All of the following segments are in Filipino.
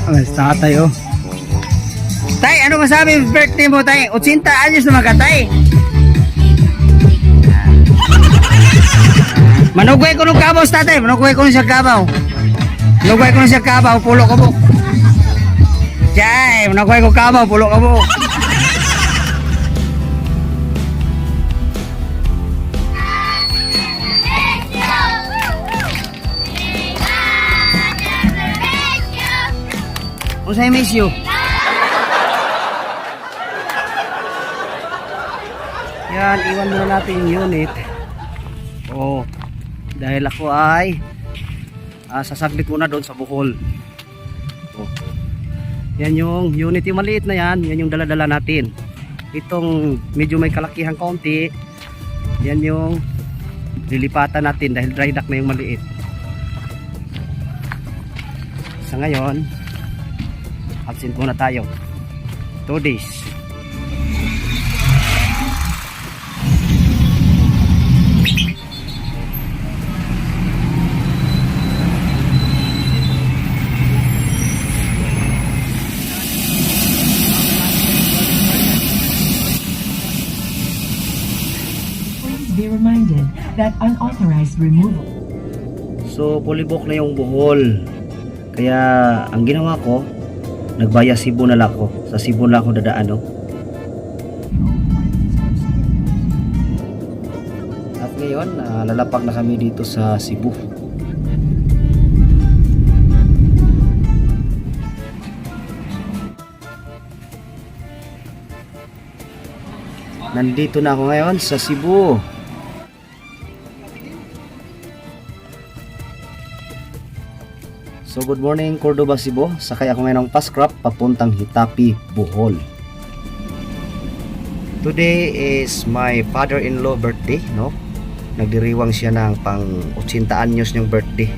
Ay, tatay oh. Tay, ano masabi birthday mo, tay? 80 anyos na mga tay. Manugway ko ng kabaw, tatay. Manugway ko ng siya kabaw. Manugway ko ng siya kabaw, pulo ka po. Jay, manugway ko kabaw, pulo ka po. I miss you. Yan, iwan muna natin yung unit. Oh, dahil ako ay sasaglit muna doon sa Bohol. Oh. Yan yung unit, yung maliit na yan, yan yung dala-dala natin. Itong medyo may kalakihan kaunti, yan yung lilipatan natin dahil dry dock na yung maliit. Sa ngayon, absent muna tayo 2 days. Please be reminded that unauthorized removal. So pulibok na yung Bohol, kaya ang ginawa ko, nagbaya Cebu na lang ako. Sa Cebu na ako dadaan, no? At ngayon, lalapag na kami dito sa Cebu. Nandito na ako ngayon sa Cebu. So good morning Cordoba, Cebu. Sakay ako ngayon ng Pascrap papuntang Hitapi, Bohol. Today is my father-in-law birthday, no? Nagdiriwang siya ng pang 80 anyos niyang birthday.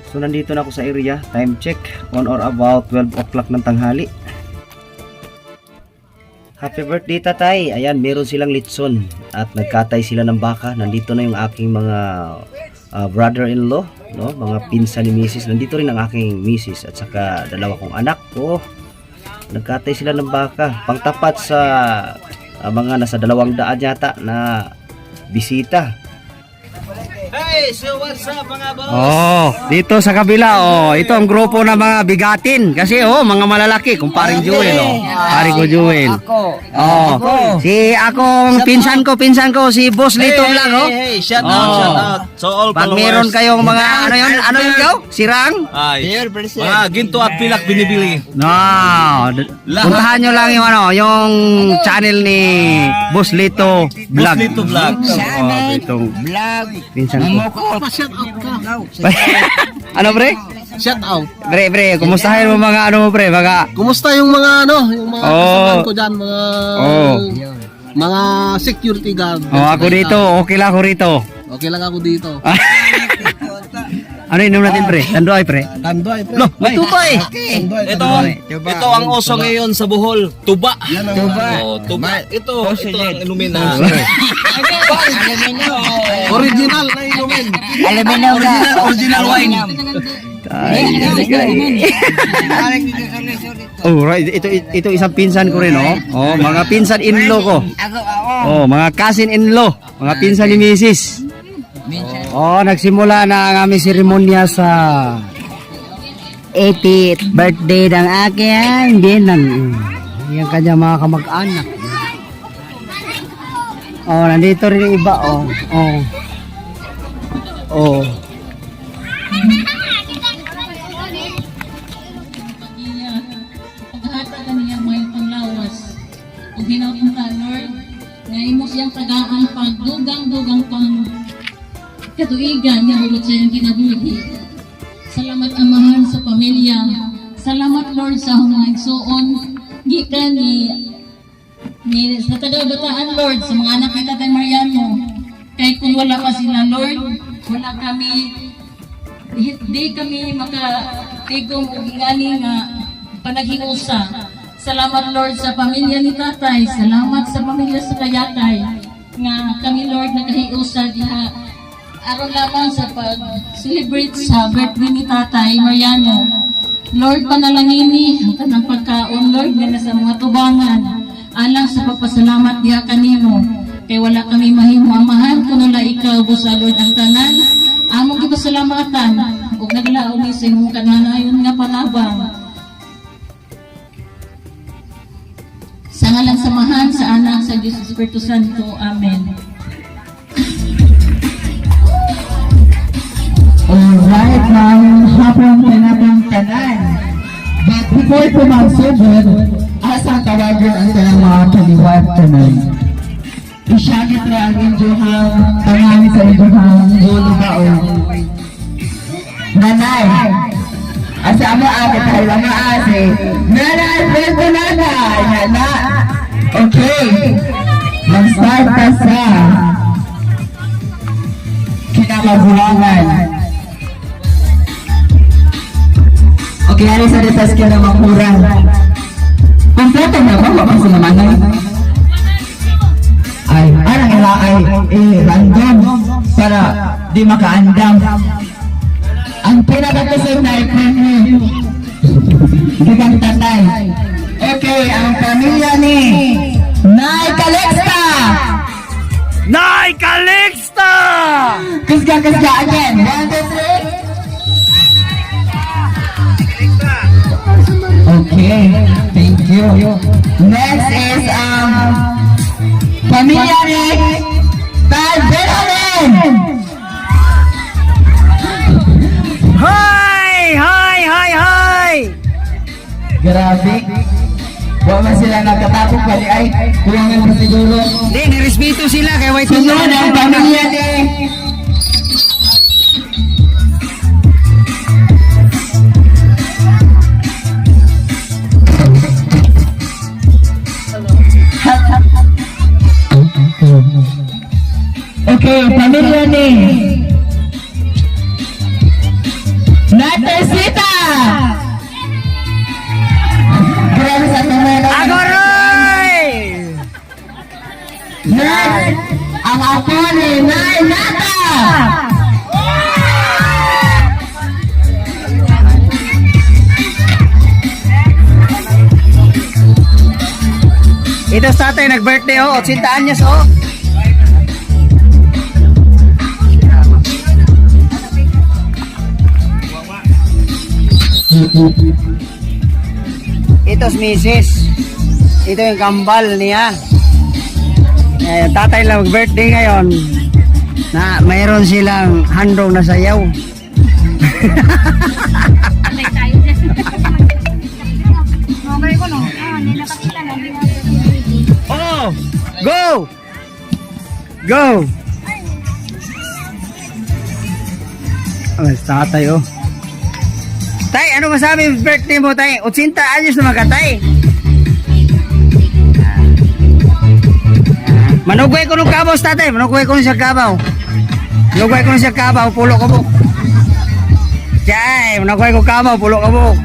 So nandito na ako sa area, time check on or about 12 o'clock ng tanghali. Happy birthday tatay. Ayan, meron silang litson at nagkatay sila ng baka. Nandito na yung aking mga brother-in-law, no? Mga pinsan ni Mrs. Nandito rin ang aking Mrs. at saka dalawa kong anak ko. Nagkatay sila ng baka, pangtapat sa mga nasa 200 yata na bisita. Hey, so what's up mga boss? Oh, dito sa kabila, oh, ito ang grupo ng mga bigatin kasi mga malalaki, kung paring Jewel, pare ko Jewel. Si akong pinsan ko si Boss Lito lang, Hey, shout out. So all Pag followers. meron kayong mga ano yun daw? Sirang? Ay, mga ginto at pilak binibili. No, puntahan nyo lang yung channel ni Boss Lito Vlog. Boss Lito Vlog. Itong Vlog. pinsan ko. Pa-shout out ka. Ano pre? Shout out. Pre, kumustahin mo mga ano mo pre? Mga Kumusta yung mga yung mga kasamahan ko diyan, mga security guard. ako dito, okay lang ako rito. Okay lang ako dito. Ano inom natin pre? Tandoy pre? Tandoy, pre. Loh, may tuba eh. Ito ang uso ngayon sa Bohol, tuba. Tuba. Oh, tuba. Ito ang inumin na. Aluminum. Original na inumin. Aluminum na. Original wine. Oh, right. Ito isang pinsan ko rin, oh. Oh, mga pinsan in-law ko. Oh, mga cousin in-law, mga pinsan ni Mrs. Oh, nagsimula na ang aming seremonya sa 80th birthday ng aking ginang. Yung kanya mga kamag-anak. Oh, nandito rin yung iba, oh. Oh. Paghatag kaniya may panglawas. Ug hinapon ta Lord, nga imo siyang tagaan pagdugang-dugang pang katuigan nga hulot sa iyong kinabuhi. Sa salamat amahan sa pamilya. Salamat Lord sa mga igsuon gikan ni sa taga-bataan Lord sa mga anak ni Tatay Mariano. Kay kung wala pa sila Lord, wala kami di kami makatigong og ingani nga panaghiusa. Salamat Lord sa pamilya ni Tatay. Salamat sa pamilya sa Kayatay nga kami Lord nakahiusa diha aron lamang sa pag-celebrate sa birthday ni Tatay Mariano. Lord, panalangini ang tanang pagkaon, Lord, nga nasa mga tubangan. Alang sa pagpasalamat diha kanimo. Kay wala kami mahimo amahan kuno la ikaw busa Lord ang tanan. Among gipasalamatan ug naglaom ni sa imong kananayon nga panabang. Sa ngalan samahan sa anak sa Diyos Espiritu Santo. Amen. Alright, hapon na natang tanan. But before pumagsugod, asa tawagan ang talang mga kaliwat tanan. Isyagit ra ang injuhang tangani sa injuhang gulo baon. Nanay, asa mo ate tayo mga ate. Nanay, pwede nanay. Nana. Okay. Mag-start pa sa kinakabulangan. Okay, ano sa detas kaya naman kurang? Kompleto na ba? Baka sa namanay? Ay, parang ay random para di makaandam. Ang pinakakusog na i-preview. Di bang tatay? Okay, ang pamilya ni Nay Calixta! Nay Calixta! Kusga again. 1, 2, 3. Okay, thank you. Next is pamilya ni Tay Benjamin. Hi! Hi! Hi! Hi! Grabe. Huwag man sila nagkatapos pali ay kulangan pa siguro. Hindi, nirespeto sila kay White Sunod ang pamilya ni Okay, pamilya ni Natesita. Grabe sa pamilya. Agoroy! Next, ang ako ni Nay Nata. Ito sa tatay nag-birthday 80 anyos Ito si Mrs. Ito yung kambal niya. Tatay lang mag-birthday ngayon. Na mayroon silang handong na sayaw. Oh, go! Go! Oh, tatay Tay, ano masabi yung birthday mo, tay? 80 anyos na magkatay. Manugway ko ng kabaw, tatay. Manugway ko ng siya kabaw. Manugway ko ng siya kabaw, pulo ka mo. Chay, manugway ko kabaw, pulo ka mo.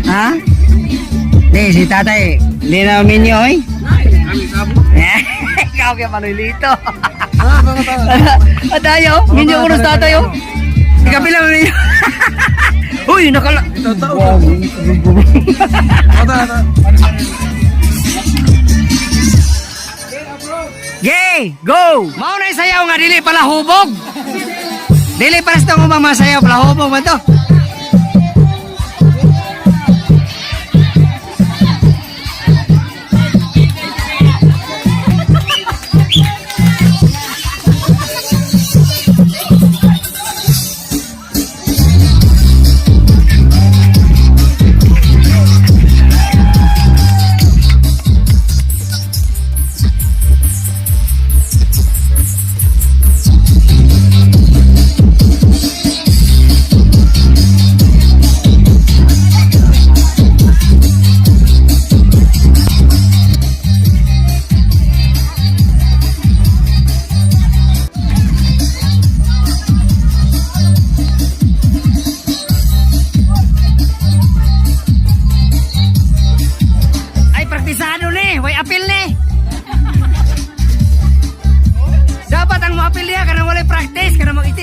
Ha? Di, si tatay. Hindi na minyo, eh. Ikaw kaya Manolito. Tayo, minyo unos tatayo. Ikapila mo minyo. Uy, nakala. Yay, go! Mao na sayaw nga dili pala hubog. Dili para sa mga masayaw pala hubog man to.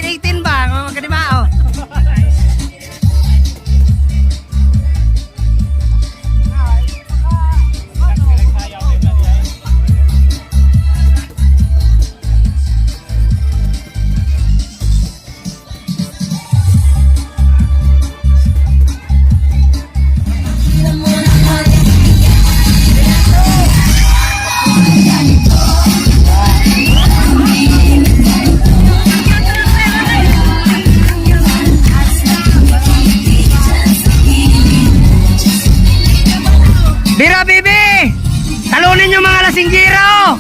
1918 ba? Mga kadimao. Bira Bibi! Talunin yung mga lasinggiro!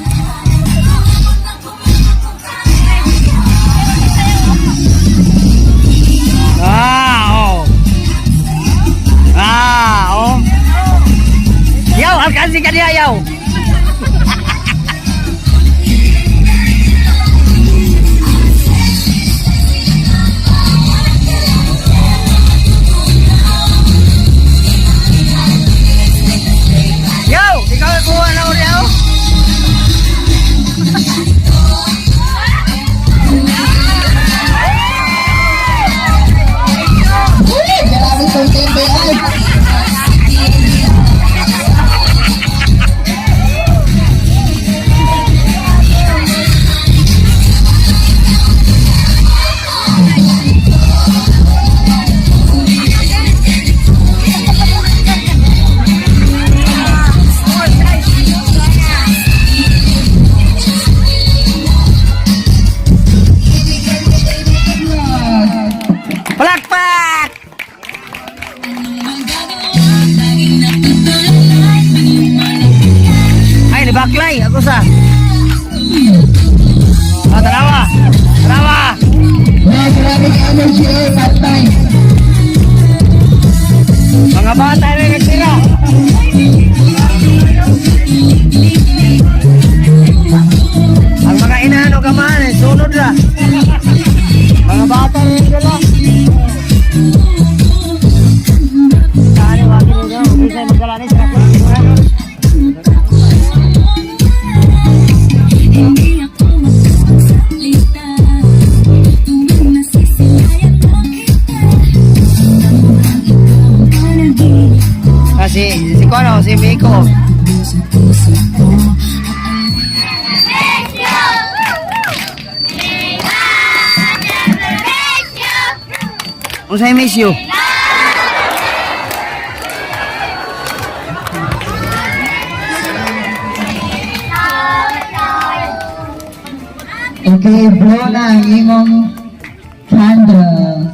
Yaw, alkansi ka niya, yaw! Yaw! Ikaw ang kuha na uri, yaw! Grabe itong tempe yan. Palakpak! Ay, ni Baklay, ako sa. Ah, tarawa! Tarawa! Grabe ka energy eh, patay. Mga bata na nagsira. Ang mga inaano ka man, eh, sunod na. Mga bata na nagsira. Saan yung wakil nyo? Bisa magkalanis na ako. Si Kono, si Miko. Unsay miss you? Okay, blow na ang imong candle.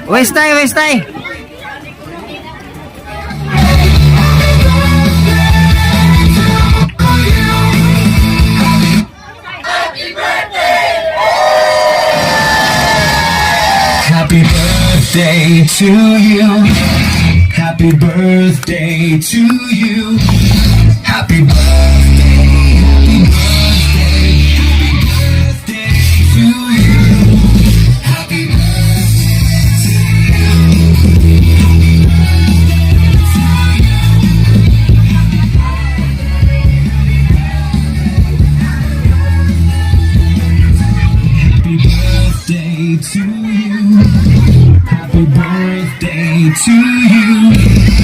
Westay, Westay. Happy birthday to you. Happy birthday to you. Happy birthday. Happy birthday. Happy birthday to you. Happy birthday to you. Happy birthday to you.